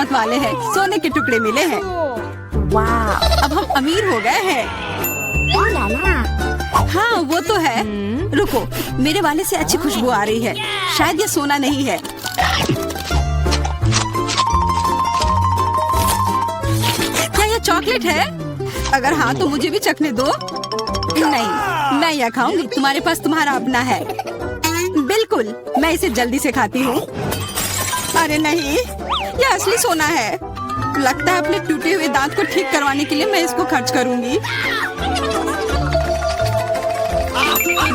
किस्मत वाले हैं, सोने के टुकड़े मिले हैं। वाह, अब हम अमीर हो गए हैं। हाँ वो तो है। रुको, मेरे वाले से अच्छी खुशबू आ रही है। शायद ये सोना नहीं है। क्या ये चॉकलेट है? अगर हाँ तो मुझे भी चखने दो। नहीं, मैं यह खाऊंगी। तुम्हारे पास तुम्हारा अपना है। बिल्कुल, मैं इसे जल्दी से खाती हूँ। अरे नहीं, यह असली सोना है। लगता है अपने टूटे हुए दांत को ठीक करवाने के लिए मैं इसको खर्च करूंगी।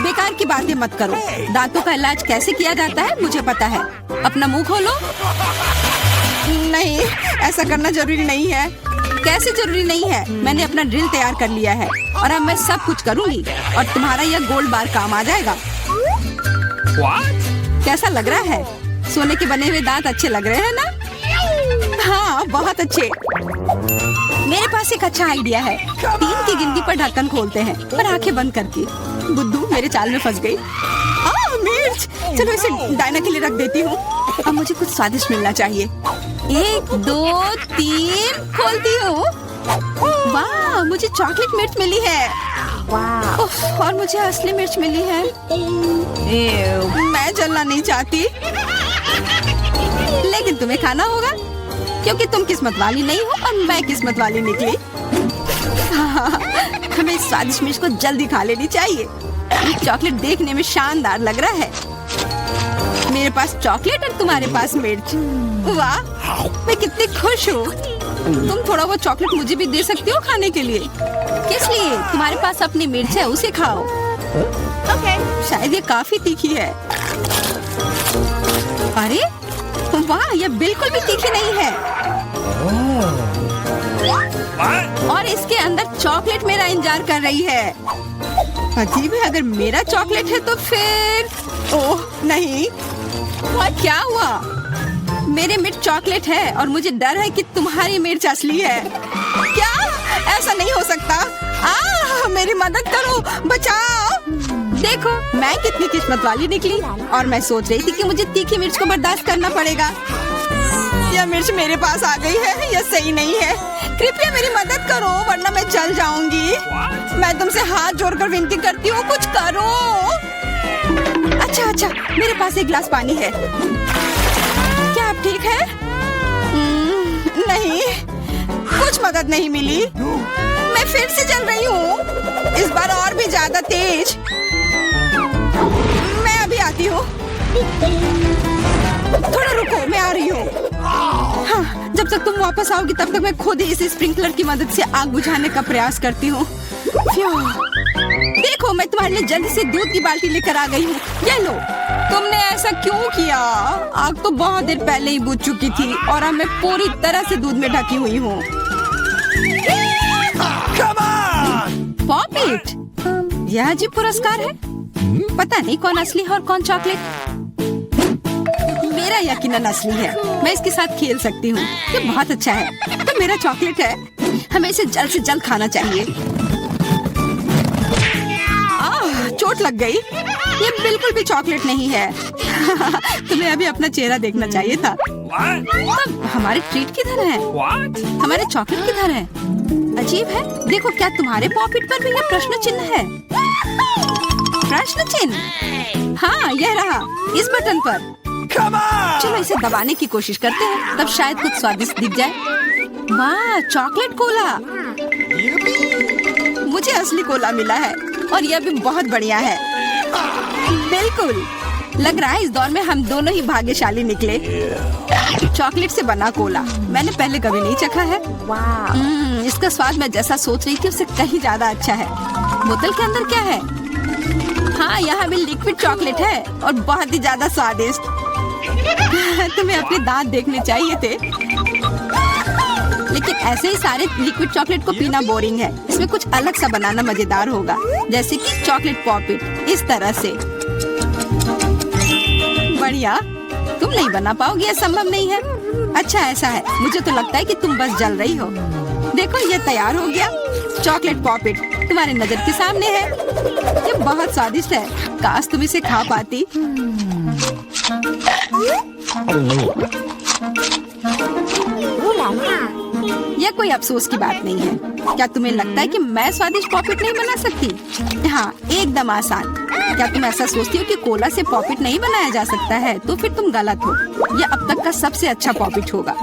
बेकार की बातें मत करो। दांतों का इलाज कैसे किया जाता है मुझे पता है। अपना मुंह खोलो। नहीं, ऐसा करना जरूरी नहीं है। कैसे जरूरी नहीं है? मैंने अपना ड्रिल तैयार कर लिया है और अब मैं सब कुछ करूंगी और तुम्हारा यह गोल्ड बार काम आ जाएगा। कैसा लग रहा है? सोने के बने हुए दांत अच्छे लग रहे हैं ना? हाँ, बहुत अच्छे। मेरे पास एक अच्छा आइडिया है। 3 की गिनती पर ढक्कन खोलते हैं और आंखें बंद करके। बुद्धू मेरे चाल में फंस गई। मिर्च। चलो इसे डायना के लिए रख देती हूँ। अब मुझे कुछ स्वादिष्ट मिलना चाहिए। 1 2 3 खोलती हूँ। वाह, मुझे चॉकलेट मिर्च मिली है। वाह, और मुझे असली मिर्च मिली है। मैं जलना नहीं चाहती, लेकिन तुम्हें खाना होगा क्योंकि तुम किस्मत वाली नहीं हो और मैं किस्मत वाली निकली। हमें इस स्वादिष्ट मिर्च को जल्दी खा लेनी चाहिए। ये चॉकलेट देखने में शानदार लग रहा है। मेरे पास चॉकलेट और तुम्हारे पास मिर्च। वाह, मैं कितनी खुश हूँ। तुम थोड़ा वो चॉकलेट मुझे भी दे सकती हो खाने के लिए। किस लिए? तुम्हारे पास अपनी मिर्च है, उसे खाओ। शायद ये काफी तीखी है। अरे वाह, ये बिल्कुल भी तीखी नहीं है। और इसके अंदर चॉकलेट मेरा इंतजार कर रही है। अजीब है, अगर मेरा चॉकलेट है तो फिर ओह नहीं। और क्या हुआ? मेरे मिर्च चॉकलेट है और मुझे डर है कि तुम्हारी मिर्च असली है। क्या? ऐसा नहीं हो सकता। मेरी मदद करो, बचाओ। देखो मैं कितनी किस्मत वाली निकली और मैं सोच रही थी कि मुझे तीखी मिर्च को बर्दाश्त करना पड़ेगा। यह मिर्च मेरे पास आ गई है। यह सही नहीं है। कृपया मेरी मदद करो वरना मैं जल जाऊंगी। मैं तुमसे हाथ जोड़कर विनती करती हूँ, कुछ करो। अच्छा, मेरे पास एक गिलास पानी है। क्या आप ठीक है? नहीं, कुछ मदद नहीं मिली। मैं फिर से जल रही हूँ, इस बार और भी ज्यादा तेज। मैं अभी आती हूँ। थोड़ा रुको, मैं आ रही हूँ। हाँ, जब तक तुम वापस आओगी तब तक मैं खुद ही इस स्प्रिंकलर की मदद से आग बुझाने का प्रयास करती हूँ। देखो, मैं तुम्हारे लिए जल्दी से दूध की बाल्टी लेकर आ गई हूँ। ये लो। तुमने ऐसा क्यों किया? आग तो बहुत देर पहले ही बुझ चुकी थी और अब मैं पूरी तरह से दूध में ढकी हुई हूँ। पॉपिट, यह अजीब पुरस्कार है। पता नहीं कौन असली है और कौन चॉकलेट। मेरा यकीनन असली है। मैं इसके साथ खेल सकती हूँ। ये बहुत अच्छा है। तो मेरा चॉकलेट है। हमें इसे जल्द से जल्द खाना चाहिए। चोट लग गई। ये बिल्कुल भी चॉकलेट नहीं है। तुम्हें अभी अपना चेहरा देखना चाहिए था। तब हमारे ट्रीट किधर है? हमारे चॉकलेट किधर है? अजीब है। देखो, क्या तुम्हारे पॉकेट पर भी यह प्रश्न चिन्ह है? प्रश्न चिन्ह? हाँ, यह रहा इस बटन पर। चलो इसे दबाने की कोशिश करते हैं, तब शायद कुछ स्वादिष्ट दिख जाए। वाह, चॉकलेट कोला। मुझे असली कोला मिला है और यह भी बहुत बढ़िया है। बिल्कुल, लग रहा है इस दौर में हम दोनों ही भाग्यशाली निकले। चॉकलेट से बना कोला मैंने पहले कभी नहीं चखा है। इसका स्वाद मैं जैसा सोच रही थी उससे कहीं ज्यादा अच्छा है। बोतल के अंदर क्या है? हाँ, यहाँ भी लिक्विड चॉकलेट है और बहुत ही ज्यादा स्वादिष्ट। तुम्हें अपने दांत देखने चाहिए थे। लेकिन ऐसे ही सारे लिक्विड चॉकलेट को पीना बोरिंग है। इसमें कुछ अलग सा बनाना मजेदार होगा, जैसे कि चॉकलेट पॉपिट इस तरह से। बढ़िया। तुम नहीं बना पाओगी, यह संभव नहीं है। अच्छा ऐसा है, मुझे तो लगता है कि तुम बस जल रही हो। देखो, ये तैयार हो गया। चॉकलेट पॉपिट तुम्हारे नजर के सामने है। ये बहुत स्वादिष्ट है। काश तुम इसे खा पाती। यह कोई अफसोस की बात नहीं है। क्या तुम्हें लगता है कि मैं स्वादिष्ट पॉपिट नहीं बना सकती? हाँ, एकदम आसान। क्या तुम ऐसा सोचती हो कि कोला से पॉपिट नहीं बनाया जा सकता है? तो फिर तुम गलत हो। यह अब तक का सबसे अच्छा पॉपिट होगा।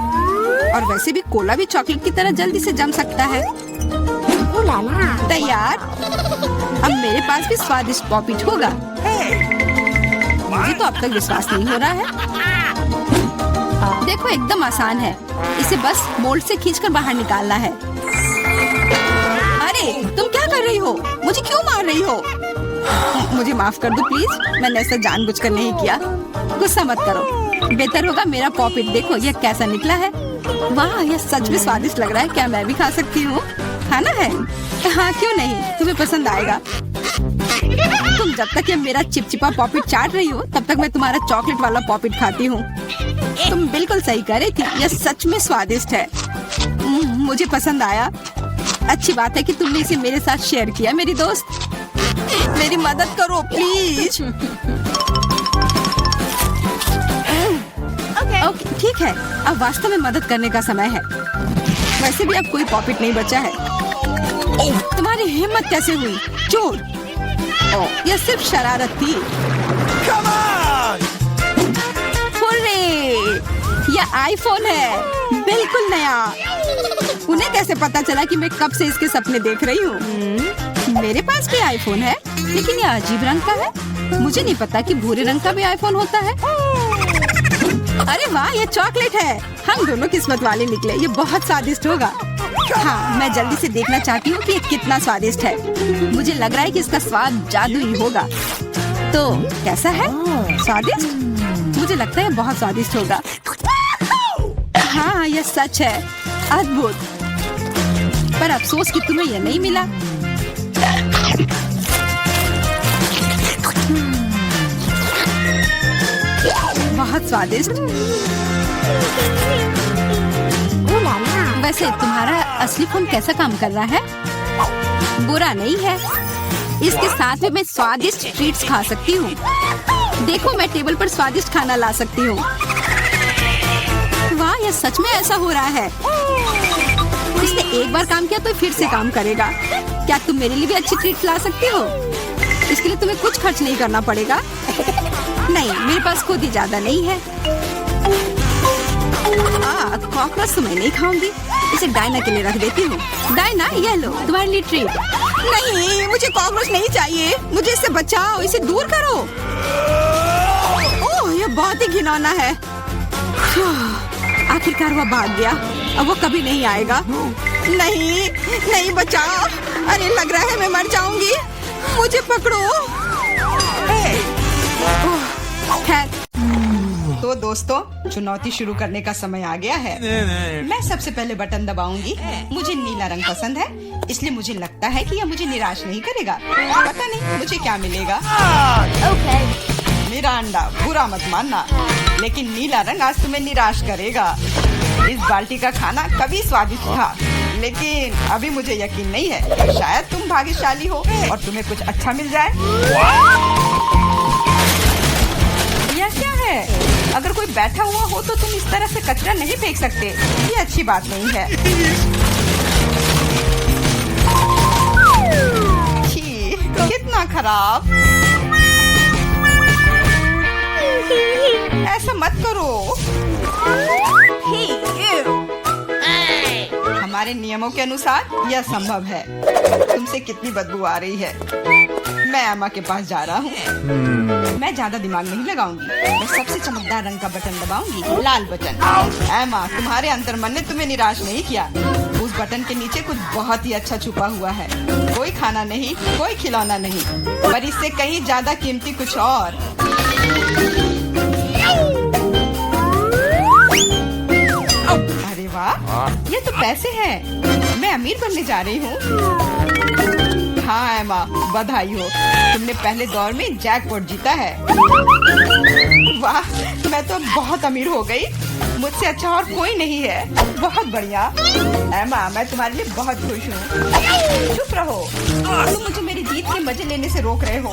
और वैसे भी कोला भी चॉकलेट की तरह जल्दी से जम सकता है। तैयार? अब मेरे पास भी स्वादिष्ट पॉपिट होगा। मुझे तो अब तक विश्वास नहीं हो रहा है। देखो, एकदम आसान है। इसे बस मोल्ड से खींचकर बाहर निकालना है। अरे, तुम क्या कर रही हो? मुझे क्यों मार रही हो? मुझे माफ कर दो प्लीज। मैंने ऐसा जानबूझकर नहीं किया। गुस्सा मत करो। बेहतर होगा मेरा पॉपिट देखो यह कैसा निकला है। वाह, यह सच में स्वादिष्ट लग रहा है। क्या मैं भी खा सकती हूँ? खाना है? हाँ, क्यों नहीं, तुम्हें पसंद आएगा। तुम जब तक ये मेरा चिपचिपा पॉपिट चाट रही हो तब तक मैं तुम्हारा चॉकलेट वाला पॉपिट खाती हूँ। तुम बिल्कुल सही कह रही थी, यह सच में स्वादिष्ट है। मुझे पसंद आया। अच्छी बात है कि तुमने इसे मेरे साथ शेयर किया। मेरी दोस्त, मेरी मदद करो प्लीज। ओके, ठीक है। अब वास्तव में मदद करने का समय है। वैसे भी अब कोई पॉपिट नहीं बचा है। तुम्हारी हिम्मत कैसे हुई? चोर! यह सिर्फ शरारत थी। हुर्रे! यह आईफोन है, बिल्कुल नया। उन्हें कैसे पता चला कि मैं कब से इसके सपने देख रही हूँ? मेरे पास भी आईफोन है, लेकिन यह अजीब रंग का है। मुझे नहीं पता कि भूरे रंग का भी आईफोन होता है। अरे वाह, ये चॉकलेट है। हम दोनों किस्मत वाले निकले। ये बहुत स्वादिष्ट होगा। हाँ, मैं जल्दी से देखना चाहती हूँ कि ये कितना स्वादिष्ट है। मुझे लग रहा है कि इसका स्वाद जादुई होगा। तो कैसा है? स्वादिष्ट? मुझे लगता है बहुत स्वादिष्ट होगा। हाँ, यह सच है। अद्भुत। पर अफसोस कि तुम्हें यह नहीं मिला। बहुत स्वादिष्ट। वैसे तुम्हारा असली फोन कैसा काम कर रहा है? बुरा नहीं है। इसके साथ में मैं स्वादिष्ट ट्रीट्स खा सकती हूँ। देखो, मैं टेबल पर स्वादिष्ट खाना ला सकती हूँ। वाह, यह सच में ऐसा हो रहा है। इसने एक बार काम किया तो फिर से काम करेगा। क्या तुम मेरे लिए भी अच्छी ट्रीट ला सकती हो? इसके लिए तुम्हें कुछ खर्च नहीं करना पड़ेगा। नहीं, मेरे पास खुद ही ज्यादा नहीं है। कॉकरोच तो मैं नहीं खाऊंगी। इसे डायना के लिए रख देती हूँ। डायना, ये लो तुम्हारे लिए ट्रीट। नहीं, मुझे कॉकरोच नहीं चाहिए। मुझे इससे बचाओ, इसे दूर करो। ओह, ये बहुत ही घिनौना है। आखिरकार वह भाग गया। अब वो कभी नहीं आएगा। नहीं, नहीं, बचाओ। अरे, लग रहा है मैं मर जाऊंगी। मुझे पकड़ो। तो दोस्तों, चुनौती शुरू करने का समय आ गया है। मैं सबसे पहले बटन दबाऊंगी। मुझे नीला रंग पसंद है, इसलिए मुझे लगता है कि यह मुझे निराश नहीं करेगा। पता नहीं मुझे क्या मिलेगा। मेरा अंडा, बुरा मत मानना, लेकिन नीला रंग आज तुम्हें निराश करेगा। इस बाल्टी का खाना कभी स्वादिष्ट था, लेकिन अभी मुझे यकीन नहीं है। शायद तुम भाग्यशाली हो और तुम्हें कुछ अच्छा मिल जाए। यह क्या है? अगर कोई बैठा हुआ हो तो तुम इस तरह से कचरा नहीं फेंक सकते। ये अच्छी बात नहीं है। छी, कितना खराब। ऐसा मत करो। हमारे नियमों के अनुसार यह संभव है। तुमसे कितनी बदबू आ रही है। मैं एमा के पास जा रहा हूँ। मैं ज्यादा दिमाग नहीं लगाऊंगी। मैं सबसे चमकदार रंग का बटन दबाऊंगी, लाल बटन। एमा, तुम्हारे अंतर्मन ने तुम्हें निराश नहीं किया। उस बटन के नीचे कुछ बहुत ही अच्छा छुपा हुआ है। कोई खाना नहीं, कोई खिलौना नहीं, पर इससे कहीं ज्यादा कीमती कुछ और। अरे वाह, ये तो पैसे हैं। मैं अमीर बनने जा रही हूँ। हाँ एमा, बधाई हो। तुमने पहले दौर में जैकपॉट जीता है। वाह, मैं तो बहुत अमीर हो गई। मुझसे अच्छा और कोई नहीं है। बहुत बढ़िया एमा, मैं तुम्हारे लिए बहुत खुश हूँ। चुप रहो, तुम मुझे मेरी जीत के मजे लेने से रोक रहे हो।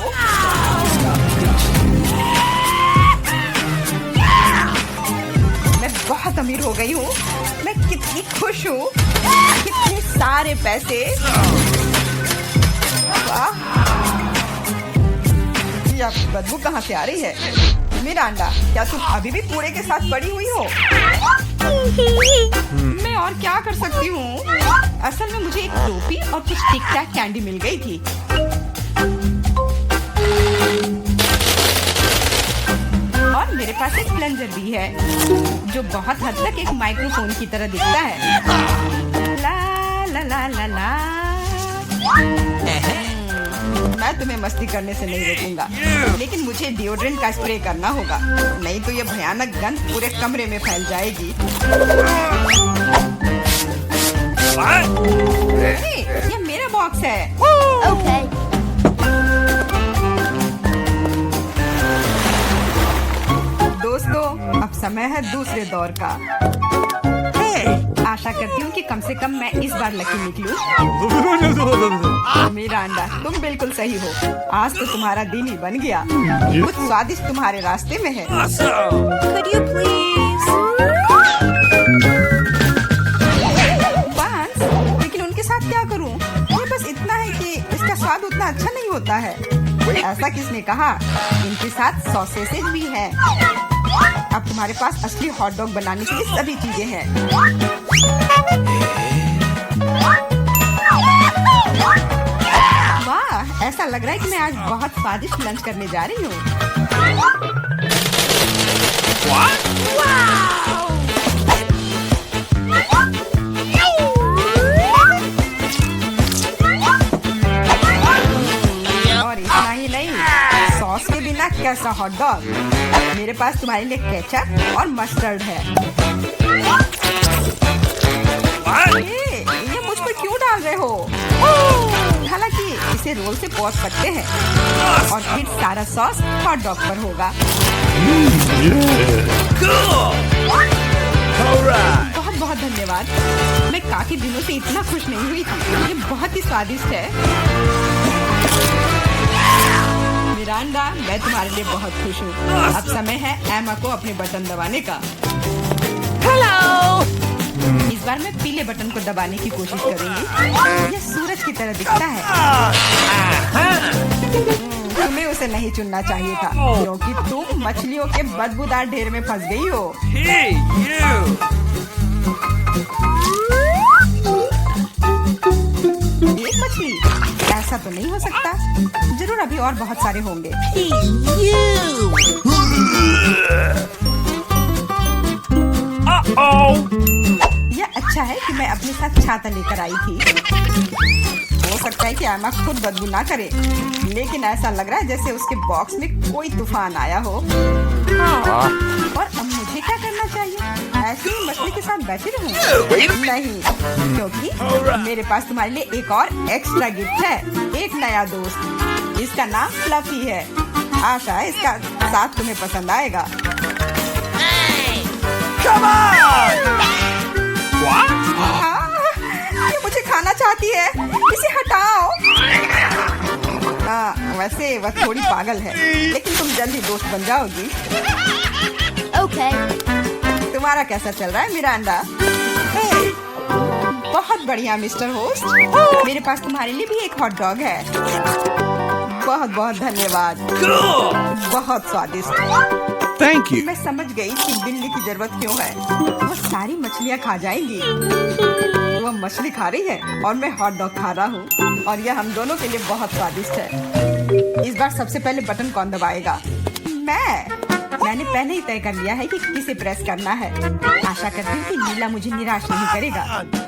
मैं बहुत अमीर हो गई हूँ। मैं कितनी खुश हूँ। कितने सारे पैसे। वाह, यह बदबू कहाँ से आ रही है? मिरांडा, क्या तुम अभी भी कूड़े के साथ पड़ी हुई हो? मैं और क्या कर सकती हूँ? असल में मुझे एक टोपी और कुछ टिक टैक कैंडी मिल गई थी। और मेरे पास एक प्लंजर भी है जो बहुत हद तक एक माइक्रोफोन की तरह दिखता है। ला ला ला ला ला। मैं तुम्हें मस्ती करने से नहीं रोकूंगा, लेकिन मुझे डिओड्रेंट का स्प्रे करना होगा, नहीं तो ये भयानक गंध पूरे कमरे में फैल जाएगी। ये मेरा बॉक्स है। Okay. दोस्तों, अब समय है दूसरे दौर का। आशा करती हूँ कि कम से कम मैं इस बार लकी निकलूं। मिरांडा, तुम बिल्कुल सही हो। आज तो तुम्हारा दिन ही बन गया। कुछ स्वादिष्ट तुम्हारे रास्ते में है। Could you please? बांस, लेकिन उनके साथ क्या करूँ? ये बस इतना है कि इसका स्वाद उतना अच्छा नहीं होता है। ऐसा किसने कहा? इनके साथ सॉसेसेज भी हैं। अब तुम्हारे पास असली हॉट डॉग बनाने के लिए सभी चीजें हैं। वाह, ऐसा लग रहा है कि मैं आज बहुत स्वादिष्ट लंच करने जा रही हूँ। और इतना ही नहीं, सॉस के बिना कैसा हॉट डॉग? मेरे पास तुम्हारे लिए केचप और मस्टर्ड है। ये मुझ पर क्यों डाल रहे हो? हालांकि इसे रोल से पॉच सकते हैं और फिर सारा सॉस हॉट डॉग पर होगा। बहुत बहुत धन्यवाद। मैं काफी दिनों से इतना खुश नहीं हुई थी। ये बहुत ही स्वादिष्ट है। मिरांडा, मैं तुम्हारे लिए बहुत खुश हूँ। अब समय है एमा को अपने बटन दबाने का। Hello. इस बार मैं पीले बटन को दबाने की कोशिश करूंगी। यह सूरज की तरह दिखता है। तुम्हें उसे नहीं चुनना चाहिए था, क्योंकि तुम मछलियों के बदबूदार ढेर में फंस गई हो। Hey, you! एक मछली? ऐसा तो नहीं हो सकता। जरूर अभी और बहुत सारे होंगे। यह अच्छा है कि मैं अपने साथ छाता लेकर आई थी। हो सकता है कि एमा खुद बदबू ना करे, लेकिन ऐसा लग रहा है जैसे उसके बॉक्स में कोई तूफान आया हो। और अब मुझे क्या करना चाहिए? ऐसे ही मछली के साथ बैठी रहूं? नहीं, क्योंकि मेरे पास तुम्हारे लिए एक और एक्स्ट्रा गिफ्ट है। एक नया दोस्त। इसका नाम फ्लफी है। आशा है इसका साथ तुम्हें पसंद आएगा। Come on! What? ये मुझे खाना चाहती है। इसे हटाओ। वैसे वह थोड़ी पागल है, लेकिन तुम जल्दी दोस्त बन जाओगी। Okay. तुम्हारा कैसा चल रहा है मिरांडा? बहुत बढ़िया मिस्टर होस्ट। मेरे पास तुम्हारे लिए भी एक हॉट डॉग है। बहुत बहुत धन्यवाद। बहुत स्वादिष्ट। Thank you. मैं समझ गई कि बिल्ली की जरूरत क्यों है। वो सारी मछलियाँ खा जाएंगी। वो मछली खा रही है और मैं हॉट डॉग खा रहा हूँ, और यह हम दोनों के लिए बहुत स्वादिष्ट है। इस बार सबसे पहले बटन कौन दबाएगा? मैंने पहले ही तय कर लिया है कि किसे प्रेस करना है। आशा करती हूँ कि नीला मुझे निराश नहीं करेगा।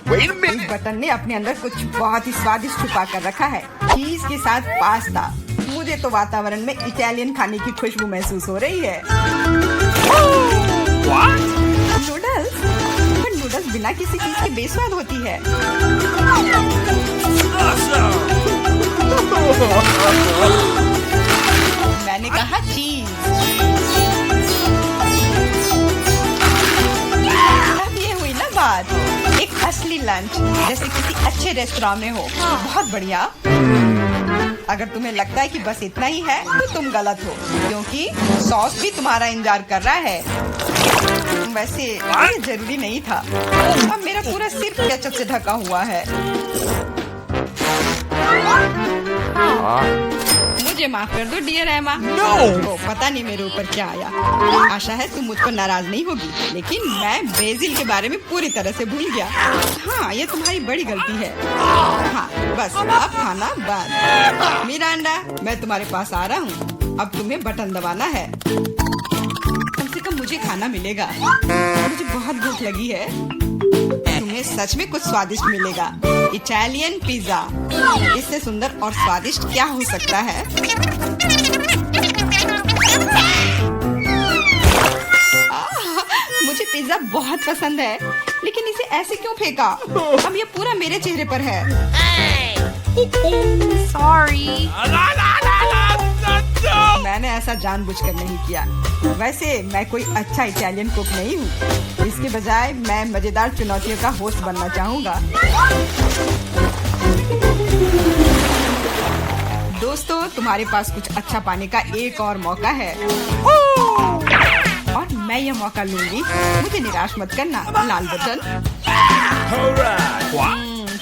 Wait a minute. इस बटन ने अपने अंदर कुछ बहुत ही स्वादिष्ट छुपा कर रखा है। चीज के साथ पास्ता। मुझे तो वातावरण में इटालियन खाने की खुशबू महसूस हो रही है। What? नूडल्स? पर नूडल्स बिना किसी चीज के बेस्वाद होती है। मैंने कहा चीज। अब ये हुई ना बात, एक असली लंच जैसे किसी अच्छे रेस्टोरेंट में हो। बहुत बढ़िया। अगर तुम्हें लगता है कि बस इतना ही है तो तुम गलत हो, क्योंकि सॉस भी तुम्हारा इंतजार कर रहा है। वैसे ये जरूरी नहीं था। अब मेरा पूरा सिर केचप से ढका हुआ है। मुझे माफ कर दो डियर एमा। तो पता नहीं मेरे ऊपर क्या आया। आशा है तुम मुझ पर नाराज नहीं होगी, लेकिन मैं ब्राजील के बारे में पूरी तरह से भूल गया। हाँ, ये तुम्हारी बड़ी गलती है। हाँ, बस अब खाना बंद। मिरांडा, मैं तुम्हारे पास आ रहा हूँ। अब तुम्हें बटन दबाना है। कम से कम मुझे खाना मिलेगा। मुझे बहुत भूख लगी है। तुम्हें सच में कुछ स्वादिष्ट मिलेगा। इटालियन पिज्जा, इससे सुंदर और स्वादिष्ट क्या हो सकता है? मुझे पिज्जा बहुत पसंद है, लेकिन इसे ऐसे क्यों फेंका? अब ये पूरा मेरे चेहरे पर है। Sorry. मैंने ऐसा जानबूझकर नहीं किया। वैसे मैं कोई अच्छा इटालियन कुक नहीं हूँ। इसके बजाय मैं मजेदार चुनौतियों का होस्ट बनना चाहूँगा। दोस्तों, तुम्हारे पास कुछ अच्छा पाने का एक और मौका है और मैं यह मौका लूंगी। मुझे निराश मत करना। लाल बटन।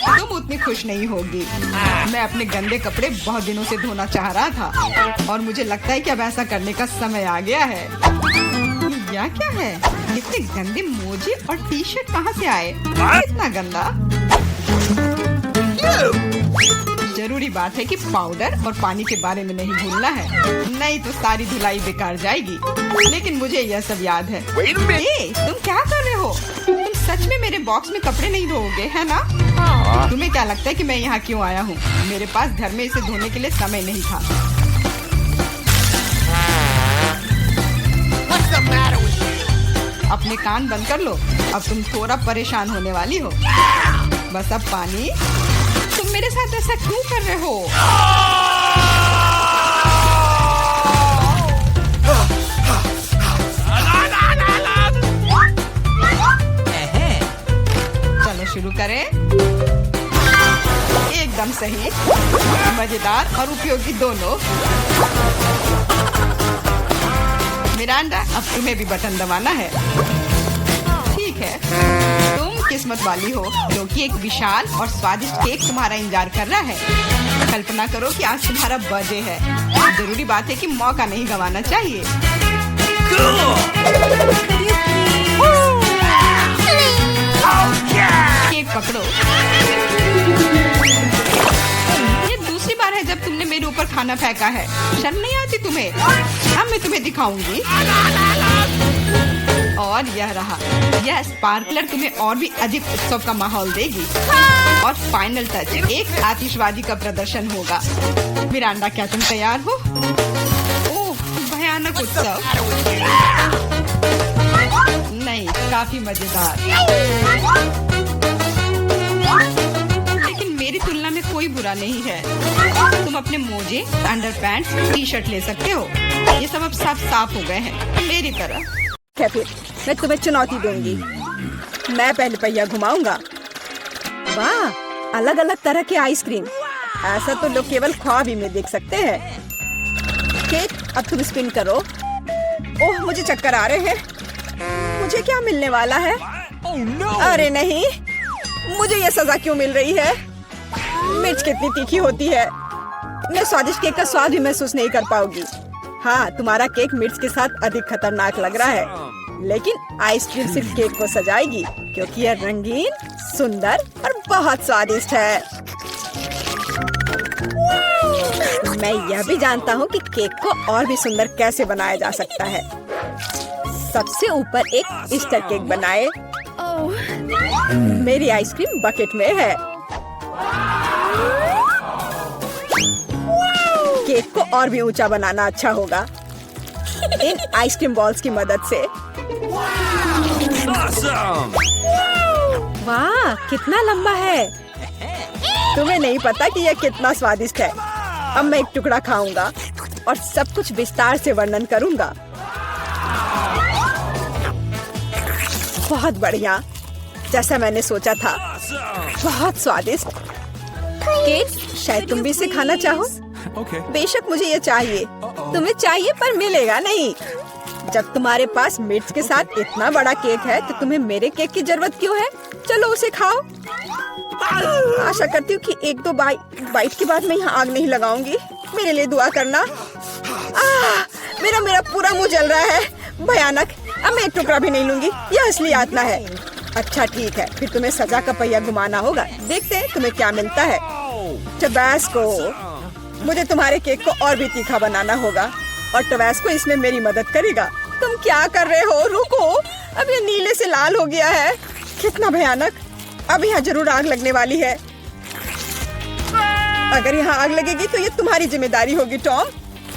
तुम उतनी खुश नहीं होगी। मैं अपने गंदे कपड़े बहुत दिनों से धोना चाह रहा था और मुझे लगता है कि अब ऐसा करने का समय आ गया है। यह क्या है? इतने गंदे मोजे और टी शर्ट कहाँ से आए? इतना गंदा। जरूरी बात है कि पाउडर और पानी के बारे में नहीं भूलना है, नहीं तो सारी धुलाई बेकार जाएगी। लेकिन मुझे यह सब याद है। तुम क्या कर रहे हो? तुम सच में मेरे बॉक्स में कपड़े नहीं धोओगे, है ना? तुम्हें क्या लगता है कि मैं यहाँ क्यों आया हूँ? मेरे पास घर में इसे धोने के लिए समय नहीं था। अपने कान बंद कर लो। अब तुम थोड़ा परेशान होने वाली हो। बस अब पानी। तुम मेरे साथ ऐसा क्यों कर रहे हो? चलो शुरू करें। एकदम सही, मजेदार और उपयोगी दोनों। मिरांडा, अब तुम्हें भी बटन दबाना है। ठीक है, तुम किस्मत वाली हो क्योंकि एक विशाल और स्वादिष्ट केक तुम्हारा इंतजार कर रहा है। कल्पना करो कि आज तुम्हारा बर्थडे है। जरूरी बात है कि मौका नहीं गंवाना चाहिए। केक पकड़ो। ये दूसरी बार है जब तुमने मेरे ऊपर खाना फेंका है। शर्म नहीं आती तुम्हें? अब मैं तुम्हें दिखाऊंगी। और यह रहा। यह स्पार्कलर तुम्हें और भी अधिक उत्सव का माहौल देगी। और फाइनल टच, एक आतिशबाजी का प्रदर्शन होगा। मिरांडा, क्या तुम तैयार हो? ओह, भयानक उत्सव। नहीं, काफी मजेदार। लेकिन मेरी तुलना में कोई बुरा नहीं है। तुम अपने मोजे, अंडरपैंट्स, टी शर्ट ले सकते हो। ये सब अब सब साफ हो गए हैं मेरी तरह। फिर मैं तुम्हें चुनौती दूंगी। मैं पहले पहिया घुमाऊंगा। वाह, अलग अलग तरह के आइसक्रीम। ऐसा तो लोग केवल ख्वाब ही में देख सकते हैं। केक, अब तुम स्पिन करो। ओह, मुझे चक्कर आ रहे हैं। मुझे क्या मिलने वाला है? अरे नहीं, मुझे ये सजा क्यों मिल रही है? मिर्च कितनी तीखी होती है। मैं स्वादिष्ट केक का स्वाद भी महसूस नहीं कर पाऊंगी। हाँ, तुम्हारा केक मिर्च के साथ अधिक खतरनाक लग रहा है, लेकिन आइसक्रीम सिर्फ केक को सजाएगी क्योंकि यह रंगीन, सुंदर और बहुत स्वादिष्ट है। मैं यह भी जानता हूँ कि केक को और भी सुंदर कैसे बनाया जा सकता है। सबसे ऊपर एक ईस्टर केक बनाए। मेरी आइसक्रीम बकेट में है। केक को और भी ऊंचा बनाना अच्छा होगा इन आइसक्रीम बॉल्स की मदद से। Awesome! वाह, कितना लंबा है। तुम्हें नहीं पता कि यह कितना स्वादिष्ट है। अब मैं एक टुकड़ा खाऊंगा और सब कुछ विस्तार से वर्णन करूंगा। बहुत बढ़िया, जैसा मैंने सोचा था। बहुत स्वादिष्ट केक। शायद तुम भी इसे खाना चाहो। Okay. बेशक मुझे ये चाहिए। तुम्हें चाहिए पर मिलेगा नहीं। जब तुम्हारे पास मिर्च के साथ इतना बड़ा केक है तो तुम्हें मेरे केक की जरूरत क्यों है? चलो उसे खाओ। आशा करती हूँ कि एक दो बाइट के बाद मैं यहाँ आग नहीं लगाऊंगी। मेरे लिए दुआ करना। मेरा पूरा मुंह जल रहा है, भयानक। अब मैं एक टुकड़ा भी नहीं लूंगी, यह असली यातना है। अच्छा ठीक है, फिर तुम्हें सजा का पहिया घुमाना होगा। देखते हैं तुम्हें क्या मिलता है। टबैस्को। मुझे तुम्हारे केक को और भी तीखा बनाना होगा और टबैस्को इसमें मेरी मदद करेगा। तुम क्या कर रहे हो? रुको, अब ये नीले से लाल हो गया है। कितना भयानक। अब यहाँ जरूर आग लगने वाली है। अगर यहाँ आग लगेगी तो ये तुम्हारी जिम्मेदारी होगी टॉम।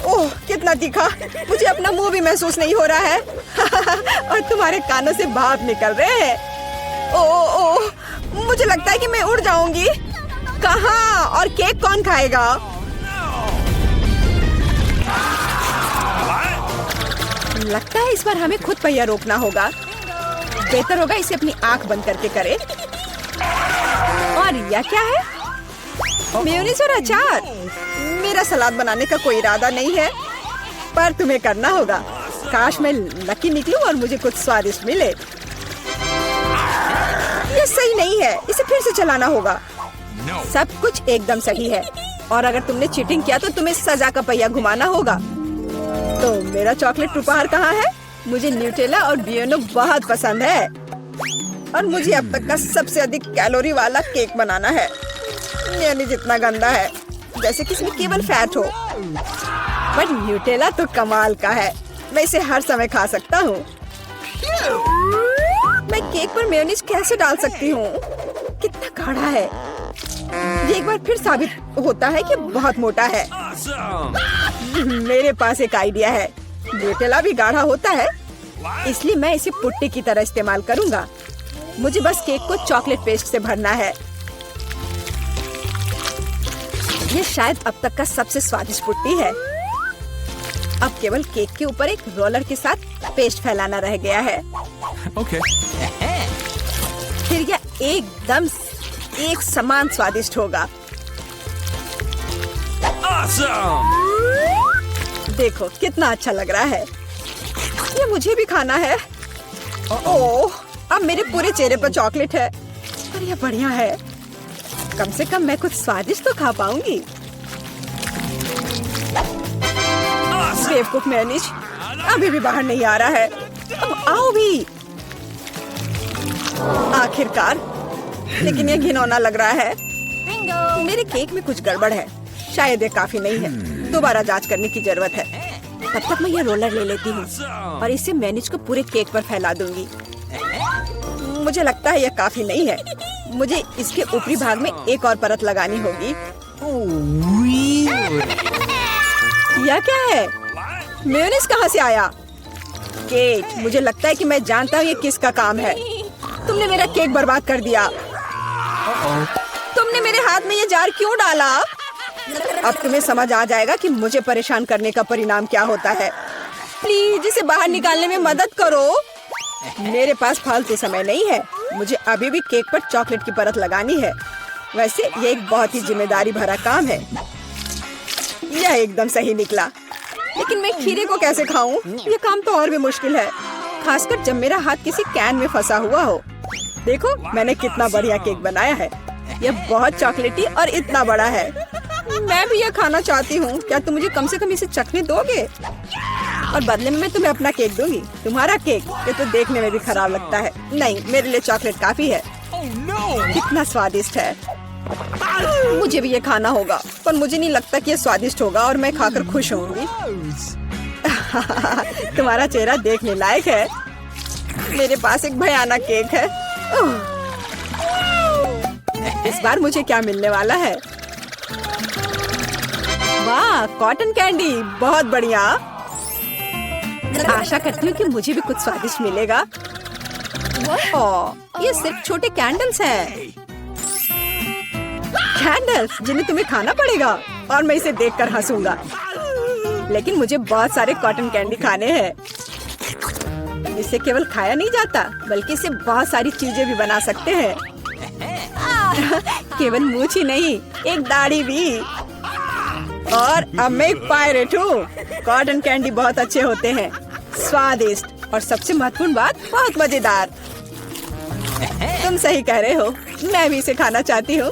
ओह कितना तीखा, मुझे अपना मुंह भी महसूस नहीं हो रहा है। और तुम्हारे कानों से भाप निकल रहे हैं। ओह मुझे लगता है कि मैं उड़ जाऊंगी। कहाँ? और केक कौन खाएगा? लगता है इस बार हमें खुद पहिया रोकना होगा। बेहतर होगा इसे अपनी आंख बंद करके करे। और यह क्या है? मेयोनीज और अचार। मेरा सलाद बनाने का कोई इरादा नहीं है, पर तुम्हें करना होगा। काश मैं लकी निकलूं और मुझे कुछ स्वादिष्ट मिले। ये सही नहीं है, इसे फिर से चलाना होगा। सब कुछ एकदम सही है और अगर तुमने चीटिंग किया तो तुम्हें सजा का पहिया घुमाना होगा। तो मेरा चॉकलेट उपहार कहाँ है? मुझे न्यूटेला और बियोनो बहुत पसंद है और मुझे अब तक का सबसे अधिक कैलोरी वाला केक बनाना है। मेयोनीज जितना गंदा है, जैसे कि इसमें केवल फैट हो। पर न्यूटेला तो कमाल का है, मैं इसे हर समय खा सकता हूँ। मैं केक पर मेयोनीज कैसे डाल सकती हूँ? कितना गाढ़ा है। ये एक बार फिर साबित होता है कि बहुत मोटा है। मेरे पास एक आइडिया है। न्यूटेला भी गाढ़ा होता है, इसलिए मैं इसे पुट्टी की तरह इस्तेमाल करूँगा। मुझे बस केक को चॉकलेट पेस्ट से भरना है। ये शायद अब तक का सबसे स्वादिष्ट पुट्टी है। अब केवल केक के ऊपर एक रोलर के साथ पेस्ट फैलाना रह गया है। Okay. फिर यह एकदम एक समान स्वादिष्ट होगा। Awesome! देखो कितना अच्छा लग रहा है। ये मुझे भी खाना है। ओह, अब मेरे पूरे चेहरे पर चॉकलेट है। पर यह बढ़िया है। कम से कम मैं कुछ स्वादिष्ट तो खा पाऊंगी। बेवकूफ मेयोनीज अभी भी बाहर नहीं आ रहा है। अब आओ भी। आखिरकार, लेकिन यह घिनौना लग रहा है। मेरे केक में कुछ गड़बड़ है। शायद ये काफी नहीं है, दोबारा जांच करने की जरूरत है। तब तक मैं यह रोलर ले लेती हूँ और इसे मेयोनीज को पूरे केक पर फैला दूंगी। मुझे लगता है यह काफी नहीं है। मुझे इसके ऊपरी भाग में एक और परत लगानी होगी। यह क्या है? मेयोनीज कहाँ से आया? केक, मुझे लगता है कि मैं जानता हूँ ये किसका काम है। तुमने मेरा केक बर्बाद कर दिया। तुमने मेरे हाथ में ये जार क्यों डाला? अब तुम्हें समझ आ जाएगा कि मुझे परेशान करने का परिणाम क्या होता है। प्लीज इसे बाहर निकालने में मदद करो। मेरे पास फालतू समय नहीं है। मुझे अभी भी केक पर चॉकलेट की परत लगानी है। वैसे ये एक बहुत ही जिम्मेदारी भरा काम है। यह एकदम सही निकला, लेकिन मैं खीरे को कैसे खाऊं? ये काम तो और भी मुश्किल है, खासकर जब मेरा हाथ किसी कैन में फंसा हुआ हो। देखो मैंने कितना बढ़िया केक बनाया है। यह बहुत चॉकलेटी और इतना बड़ा है। मैं भी यह खाना चाहती हूँ। क्या तुम मुझे कम से कम इसे चखने दोगे? और बदले में मैं तुम्हें अपना केक दूंगी। तुम्हारा केक ये तो देखने में भी खराब लगता है। नहीं, मेरे लिए चॉकलेट काफी है। कितना स्वादिष्ट है। मुझे भी ये खाना होगा, पर मुझे नहीं लगता कि ये स्वादिष्ट होगा और मैं खाकर खुश होंगी। तुम्हारा चेहरा देखने लायक है। मेरे पास एक भयानक केक है। इस बार मुझे क्या मिलने वाला है? वाह, कॉटन कैंडी, बहुत बढ़िया। आशा करती हूँ कि मुझे भी कुछ स्वादिष्ट मिलेगा। ओह, ये सिर्फ छोटे कैंडल्स हैं। कैंडल्स जिन्हें तुम्हें खाना पड़ेगा और मैं इसे देखकर हंसूंगा। लेकिन मुझे बहुत सारे कॉटन कैंडी खाने हैं। इसे केवल खाया नहीं जाता, बल्कि इसे बहुत सारी चीजें भी बना सकते हैं। केवल मूंछ ही नहीं, एक दाढ़ी भी। और अब मैं एक पायरेट हूँ। कॉटन कैंडी बहुत अच्छे होते हैं। स्वादिष्ट और सबसे महत्वपूर्ण बात, बहुत मजेदार। तुम सही कह रहे हो, मैं भी इसे खाना चाहती हूँ।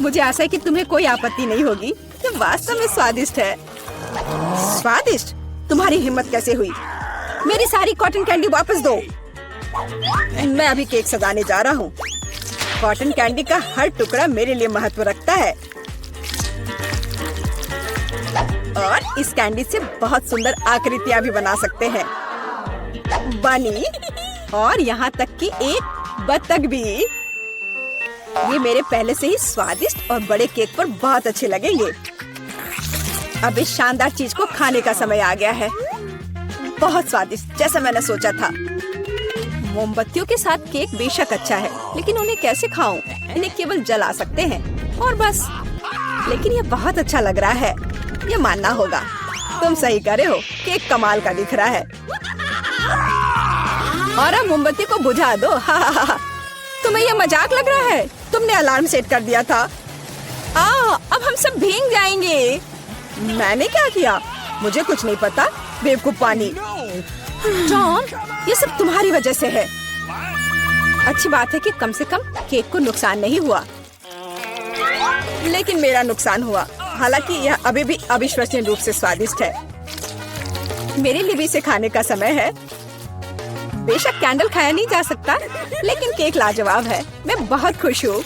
मुझे आशा है कि तुम्हें कोई आपत्ति नहीं होगी। ये वास्तव में स्वादिष्ट है। स्वादिष्ट? तुम्हारी हिम्मत कैसे हुई? मेरी सारी कॉटन कैंडी वापस दो। मैं अभी केक सजाने जा रहा हूँ। कॉटन कैंडी का हर टुकड़ा मेरे लिए महत्व रखता है और इस कैंडी से बहुत सुंदर आकृतियाँ भी बना सकते हैं। बनी, और यहाँ तक कि एक बत्तख भी। ये मेरे पहले से ही स्वादिष्ट और बड़े केक पर बहुत अच्छे लगेंगे। अब इस शानदार चीज को खाने का समय आ गया है। बहुत स्वादिष्ट, जैसा मैंने सोचा था। मोमबत्तियों के साथ केक बेशक अच्छा है, लेकिन उन्हें कैसे खाऊं? इन्हें केवल जला सकते हैं और बस। लेकिन ये बहुत अच्छा लग रहा है, ये मानना होगा। तुम सही कह रहे हो, केक कमाल का दिख रहा है। और अब मोमबत्ती को बुझा दो। तुम्हें ये मजाक लग रहा है? तुमने अलार्म सेट कर दिया था। अब हम सब भीग जाएंगे। मैंने क्या किया? मुझे कुछ नहीं पता, बेवकूफ पानी। जॉन, ये सब तुम्हारी वजह से है। अच्छी बात है कि कम से कम केक को नुकसान नहीं हुआ, लेकिन मेरा नुकसान हुआ। हालांकि यह अभी भी अविश्वसनीय रूप से स्वादिष्ट है। मेरे लिए भी इसे खाने का समय है। बेशक कैंडल खाया नहीं जा सकता, लेकिन केक लाजवाब है। मैं बहुत खुश हूँ।